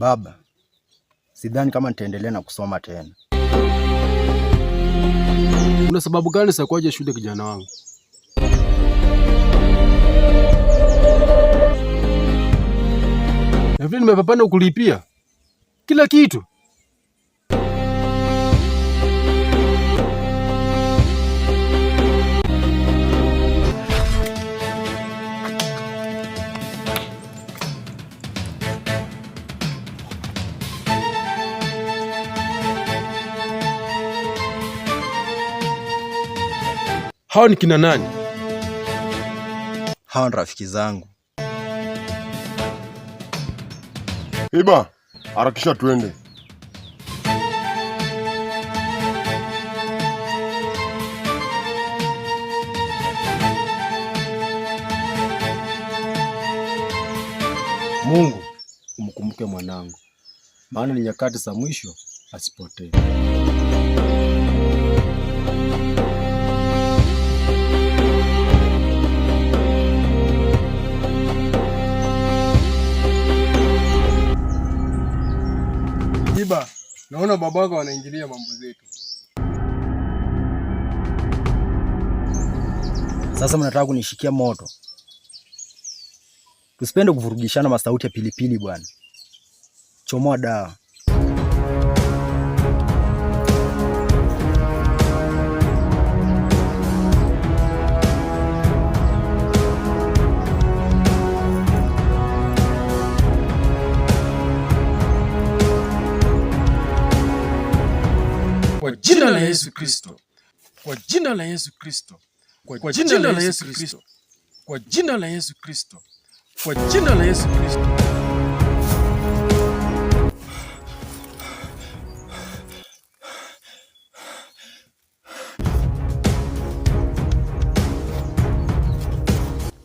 Baba, sidhani kama nitaendelea na kusoma tena. Una sababu gani za kuacha shule kijana wangu? Na vile nimepambana kulipia kila kitu. Hao ni kina nani? Hao ni rafiki zangu. Iba, harakisha tuende. Mungu, umkumbuke mwanangu, maana ni nyakati za mwisho, asipotee. Iba, naona babaka wanaingilia mambo zetu. Sasa mnataka kunishikia moto. Tusipende kuvurugishana masauti ya pilipili bwana. Chomoa dawa. Kwa jina la Yesu Kristo. Kwa jina la Yesu Kristo. Kwa jina la Yesu Kristo. Kwa jina la Yesu Kristo. Kwa jina la Yesu Kristo.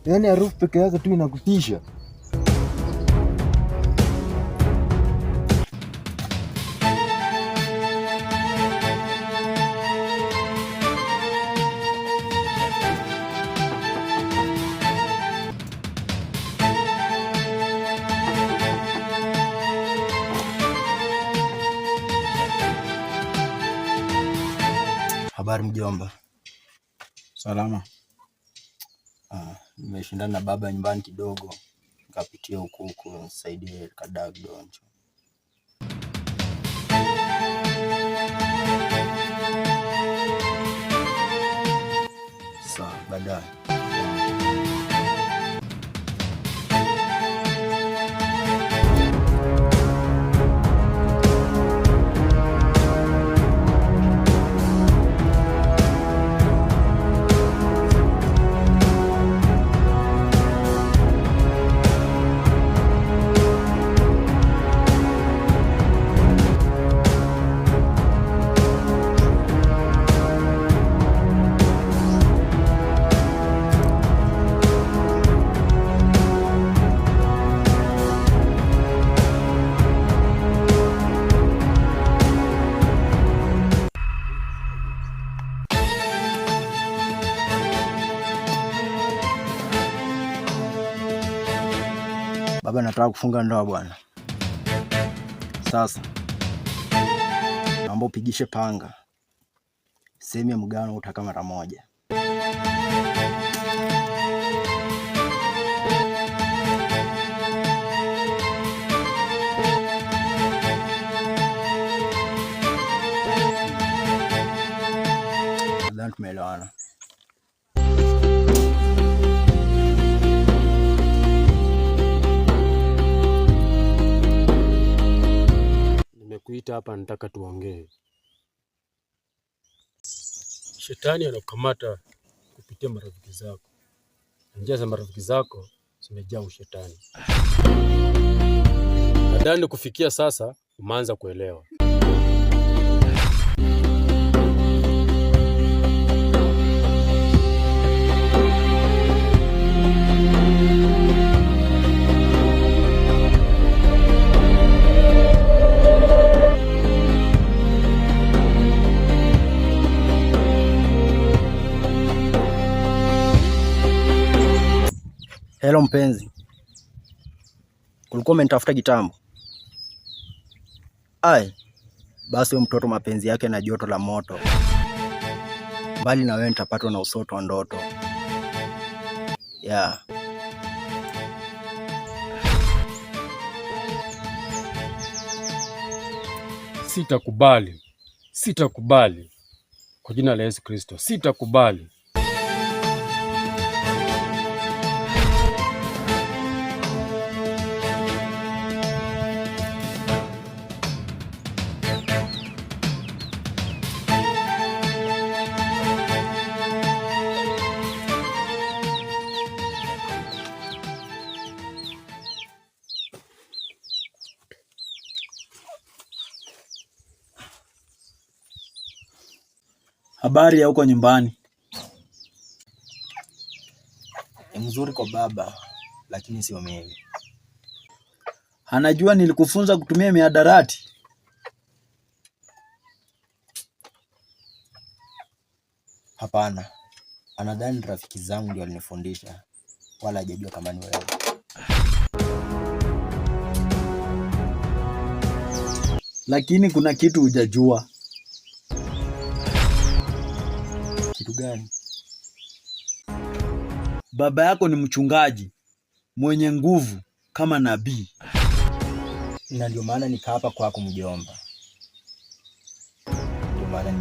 Yaani harufu peke yake tu inakutisha. Habari mjomba. Salama. Nimeshindana na baba nyumbani kidogo. Nikapitia huko nisaidie kadaa kidonjo. Sawa, baadaye. Baba, nataka kufunga ndoa bwana. Sasa naomba upigishe panga. Sehemu ya mgano utaka mara moja. Nadhani tumeelewana. Nimekuita hapa nataka tuongee. Shetani anakukamata kupitia marafiki zako. Njia za marafiki zako zimejaa ushetani. Nadhani kufikia sasa umeanza kuelewa. Hello mpenzi. Kulikuwa umenitafuta kitambo? Ai, basi huyo mtoto mapenzi yake na joto la moto. Mbali na wewe nitapatwa na usoto wa ndoto. Yeah. Sitakubali. Sitakubali. Kwa jina la Yesu Kristo, sitakubali. Habari ya huko nyumbani? Ni mzuri kwa baba, lakini sio mimi. Anajua nilikufunza kutumia mihadarati? Hapana. Anadhani rafiki zangu ndio walinifundisha, wala hajajua kama ni wewe. Lakini kuna kitu hujajua. Kitu gani? Baba yako ni mchungaji mwenye nguvu kama nabii. Na ndio maana nikaapa kwako mjomba. Ndio maana